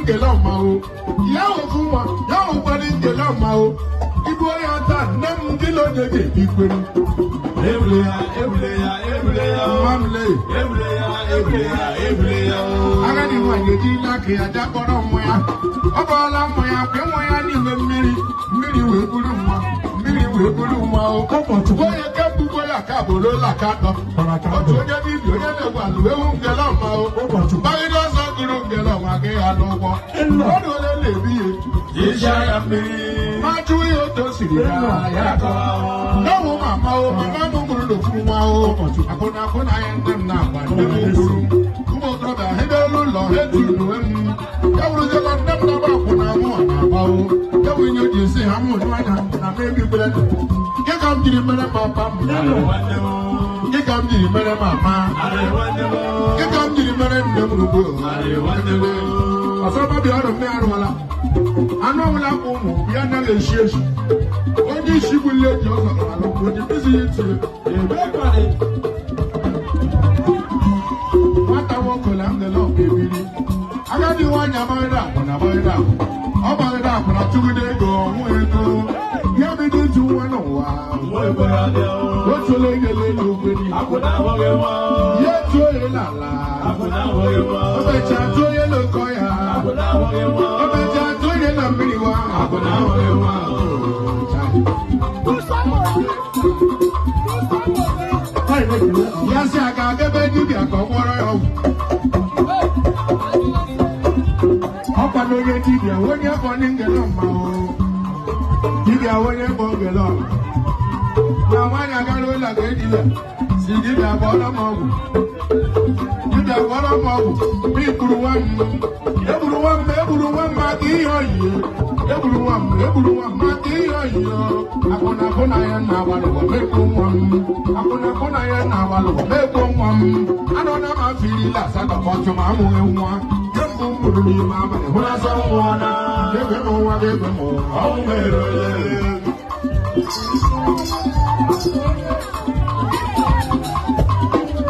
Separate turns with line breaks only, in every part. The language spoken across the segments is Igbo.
ngela mao ya ofuma ya ogbani ngela mao ibu ya ta nem ngilo nyege ikwenu Ebleya mamle Ebleya agadi wanye di laki aja koro moya obola moya pe moya ni mmiri we buru mwa o kopotu boye kebu boya ka bolo la ka do ojo je bi bi oje le wa lu ewu ngela ma o kopotu bayi do so guru ngela wa ke alowo odo le bi e isha ya mi ma ju yo to siri ya ko no mama o mama mo guru do fun wa o akona yen dem na ba de guru kubo to da he de lu lo he tu nu em ya wuru je lo dem na ba ko na mo na ba o ya wi nyo ji si ha mo no na baby bread. Get up to the man, papa. Get up to the man, mama. Get up to the man, the Mubu. I saw my other man. I know when I'm home, we are not a shit. Only she will let you know what it is. What I want to learn the law, baby. I got the one I'm on that when I'm on that. I'm on that when I took it go. You want to wow. What's your leg a little bit? I could not worry about. Yet, to la la. I could not worry about. I bet you to you look. I could not worry about. I bet you to you look pretty well. I could not worry about. Yes, I got a baby. I got water. Up and over to you when you're running the lumber. You are when you're going along. Now, when I got all like a dealer, see, you are bottom of you. You are bottom of people everyone, Maggie, or you. Everyone, Maggie, or you. I'm gonna now, make one. I'm gonna now, make one. I don't know how to feel last at the bottom of one. When I saw one, give him more. Oh,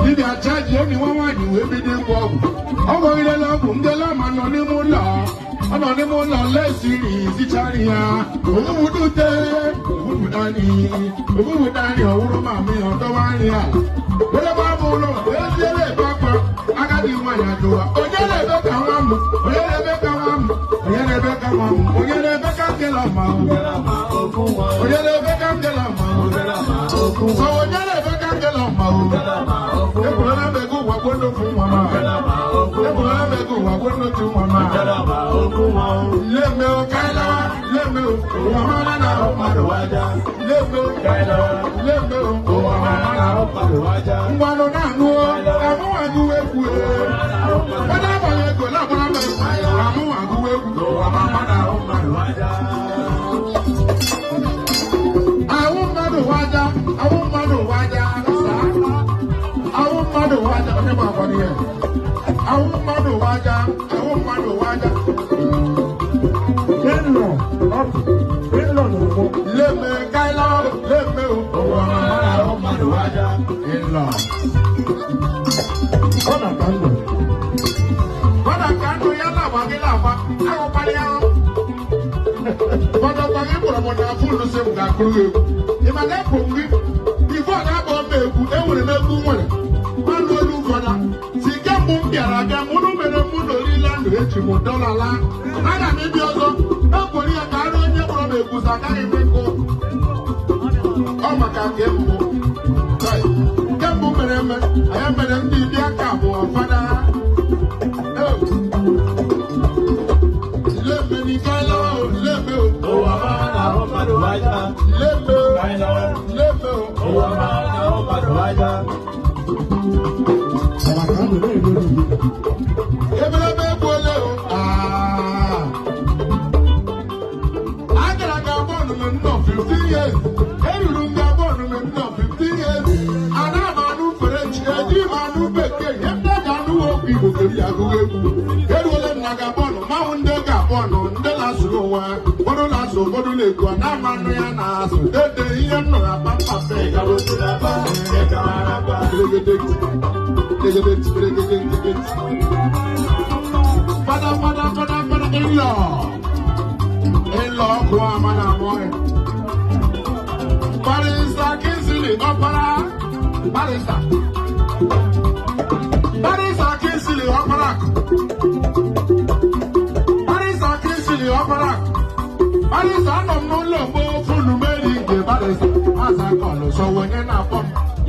did I charge anyone you every day? I'm going to love them, the llama, anonymous, less serious, Italia. Who would do that? Who would I need? Who would I know? Who mammy or the one here? Whatever, Papa, I got you my door. Oh, yeah,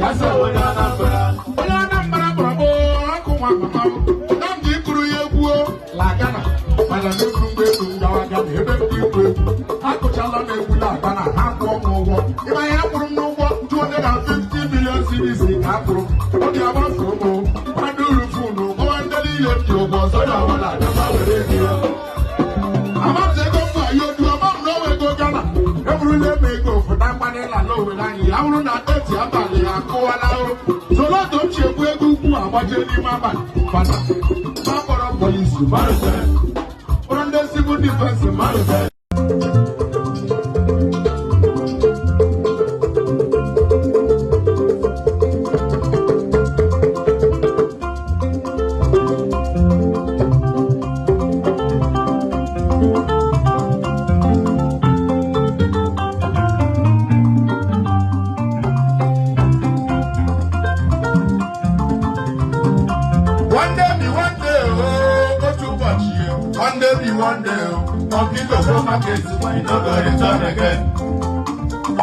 Kasa onye Anambra brabo akụ nwa mama na ndị kụrụ ya egwu la Ghana mana n'egwu mgbe egwu ngawa Ghana ebe mgbe egwu akụchala na egwu la Ghana ha kwụọ m ụgwọ ịma ya kwụrụ m n'ụgwọ 250 million cedis ka akwụrụ oge agbafu ụmụ mmadụ uru funu gọwa ndị niile dị ụgwọ ọzọ ya ọbụla adaba were ego ya amamzi ego mba ya odu ọma m n'ọwa ego Ghana eburula eme ego fụta mgbanịla n'owere anyị ya bụrụ na eti abalị ya akụwala ọrụ solodo ochie egwu ego ukwu agbaje n'ime abalị fada ma kpọrọ polisi marụze kpọrọ ndị civil defense marụze one day, monkey go from market when you no go return again.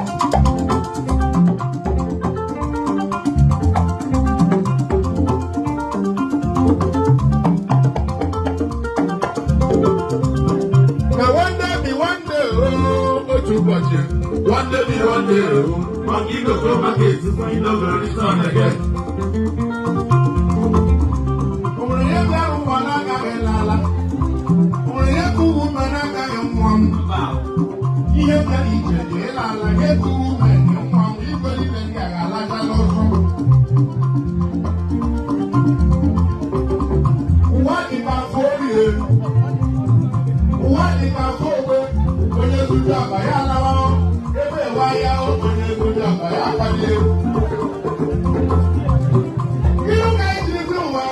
Now one day be one day, oh too much. One day be one day, monkey go from market when you no go return again. Ihe ka ije dị ala ego ume nye nwa m igwe niile ndị a ga-alaga n'ọzọ ụwa dị ka afọ orie ụwa dị ka afọ ogbe onye zuru aba ya alawa ebe ewe ya onye zuru aba ya akpalie ihu ka anyị jiri bi ụwa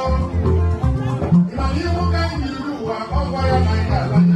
ịmana ihu ka anyị jiri bi ụwa ọgwa ya na anyị ga-alaga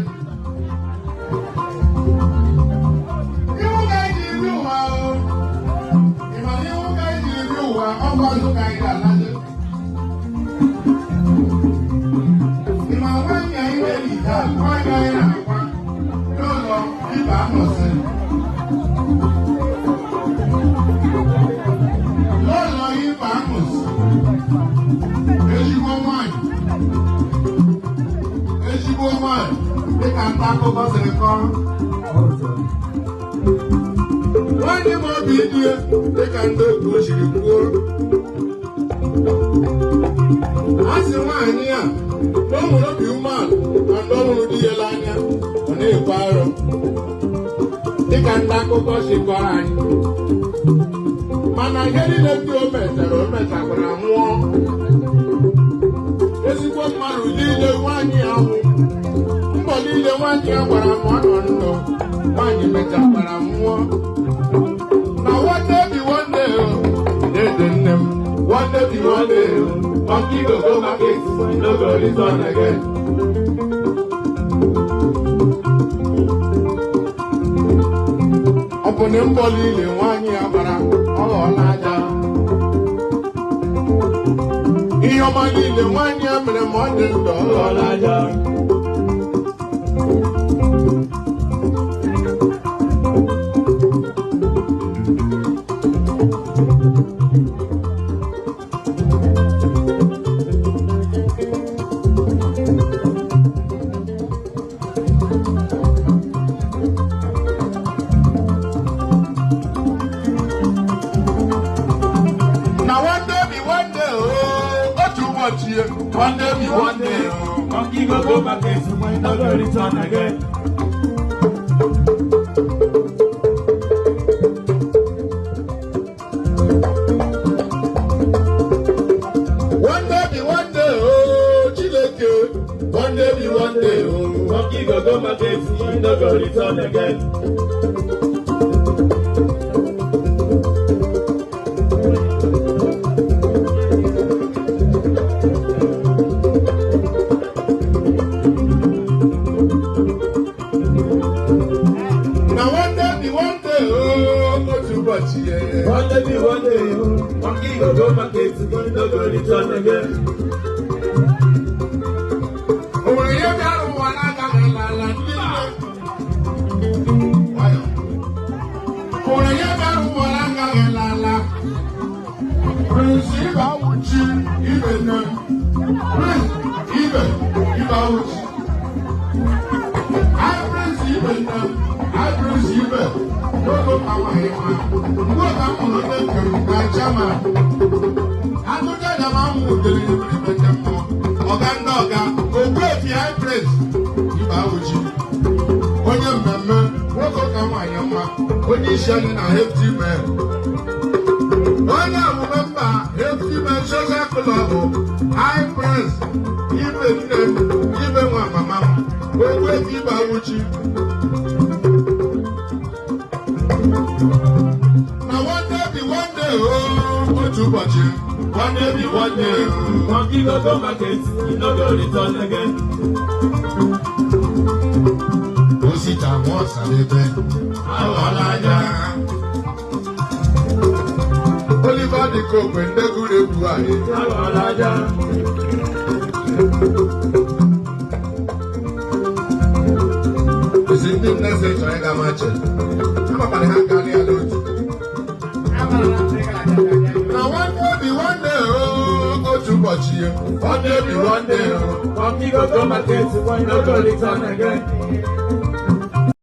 Nwanne m obi idie dịka ndị okwu siri kwuo a sị nwaanyị a na ọ mụrụ obi umeala na ndị ọ hụrụ di ya n'anya ọ na-ekwe arụ dịka ndị akụkọ si gwara anyị mana ihe niile ndị o mechakwara nwụọ ezigbo mmadụ niile nwaanyị ahụ mbọ niile nwaanyị ya gwara ma ọ nọ ndụ nwaanyị mechakwara nwụọ na one day be one day dede nne m one day be one day monkey go go market no go return again. Ọ bụ na mbọ niile nwaanyị ya gbara ọ ghọọla aja ihe ọma niile nwaanyị ya mere ma ọ dị ndụ ọ ghọọla aja one day be one day, monkey go back and when no go return again. One day be one day, oh Chileke. One day be one day, oh monkey go back and when no go return again. One day be one day, monkey go market when no go return again. Prince Ibe Awuchi. I Prince Ibe I Prince Ibe. Lọ́dọ̀ àwọn ẹ̀ma. Wọ́n bá mú lọ́dọ̀ kẹ̀rù ká German. Àtúntàjà máa ń mú òdèlè ìbílẹ̀ bẹ̀jẹ̀ mọ́. Ọ̀gá ń dọ̀gá. Ògbó èfi I Prince Ibe Awuchi. Onye mmemme nwoke ka nwanyị mma. Onye isi anyị na Hefty Men. Onye omume mba Hefty Men Social Club I Prince Ibe nne m Ibe nwa mama m. Ogwe Ibe Awuchi. Na one day otu ụbọchị one day
monkey go go market e no go return again.
Osita wọn sàlẹ̀bẹ̀ àwọn alájà. Oliver de Cope ndegwuregwu anyị.
Àwọn alájà.
Esi ndị nne sị chọrọ ịga mache. Amakwara ha gaa n'ala otu. Na one day otu ụbọchị ya. One day
monkey go go market e no go return again.